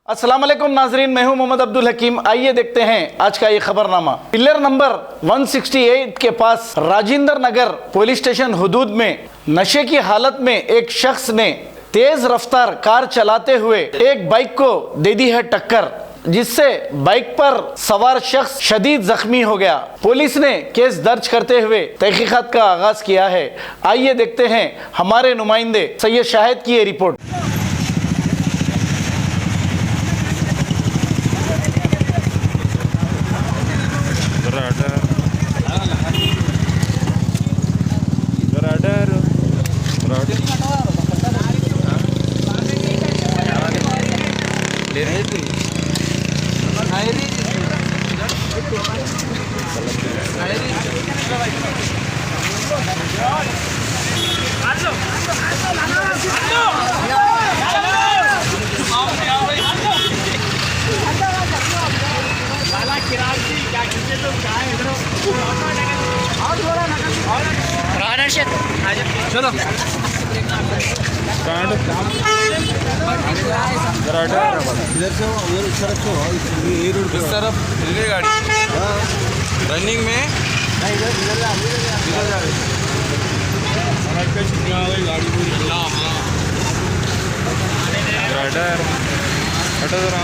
अस्सलाम वालेकुम नाजरीन, मैं हूं मोहम्मद अब्दुल हकीम। आइए देखते हैं आज का ये खबरनामा। पिलर नंबर 168 के पास राजेंद्र नगर पुलिस स्टेशन हुदूद में नशे की हालत में एक शख्स ने तेज रफ्तार कार चलाते हुए एक बाइक को दे दी है टक्कर, जिससे बाइक पर सवार शख्स शदीद जख्मी हो गया। पुलिस ने केस दर्ज करते हुए तहकीकात का आगाज किया है। आइए देखते हैं हमारे नुमाइंदे सैयद शाहिद की ये रिपोर्ट। चलो इधर से उधर इस तरफ से ये रोड इस तरफ रेलवे गाड़ी रनिंग में इधर जा रही गाड़ी पूरी हटो जरा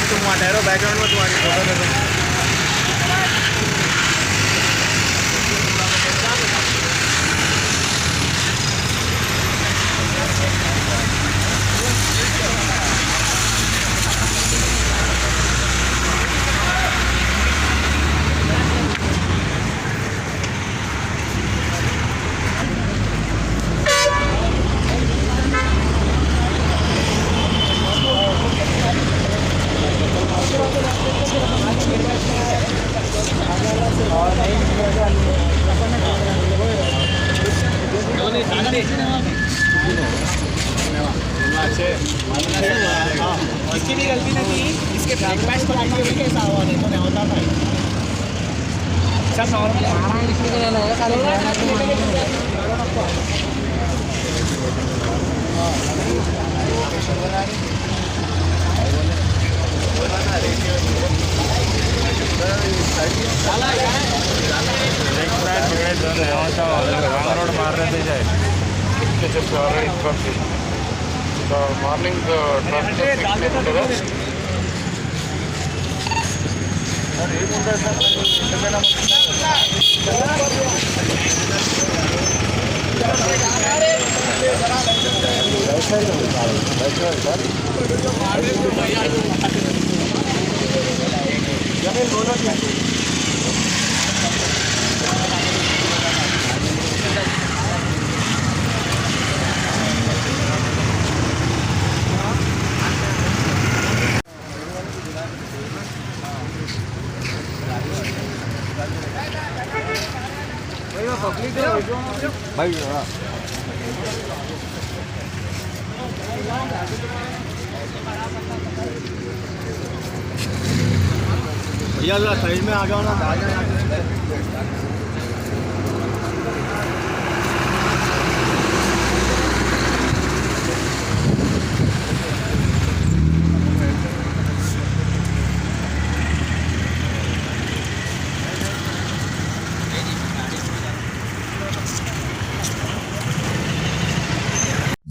तुम ठहरो, बैकग्राउंड में तुम्हारी फोटो ले लो। इसकी भी गलती नहीं थी, इसके ब्रेकफास्ट क्वालिटी में कैसा हुआ नहीं तो नहीं होता था। सब रोड मार रहे थे మార్నింగ్ भाई भैया जरा साइड में आ जाओ ना, आ जाओ।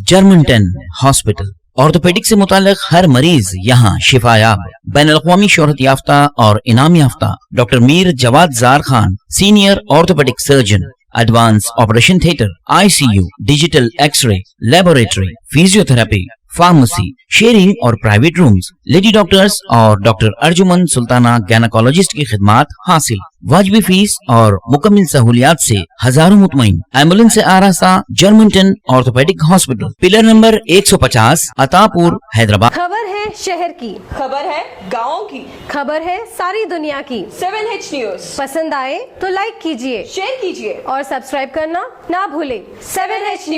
जर्मनटन हॉस्पिटल ऑर्थोपेडिक से मुताल्लिक हर मरीज यहाँ शिफायाब। बैनुल-अक़वामी शोहरत याफ्ता और इनाम याफ्ता doctor Mir Jawad Jar Khan, senior orthopaedic surgeon, advance operation theatre, ICU, digital x-ray, laboratory, physiotherapy, pharmacy, sharing और प्राइवेट रूम्स, लेडी डॉक्टर्स और डॉक्टर अर्जुमन सुल्ताना गैनकोलॉजिस्ट की खिदमात हासिल। वाजिबी फीस और मुकम्मल सहूलियात से हजारों मुतमईन। एम्बुलेंस से आरास्ता Germanten orthopaedic hospital, pillar number 150, Attapur, Hyderabad. खबर है शहर की, खबर है गाँव की, खबर है सारी दुनिया की। 7H न्यूज पसंद आए तो लाइक कीजिए, शेयर कीजिए और सब्सक्राइब करना ना भूले। 7H news.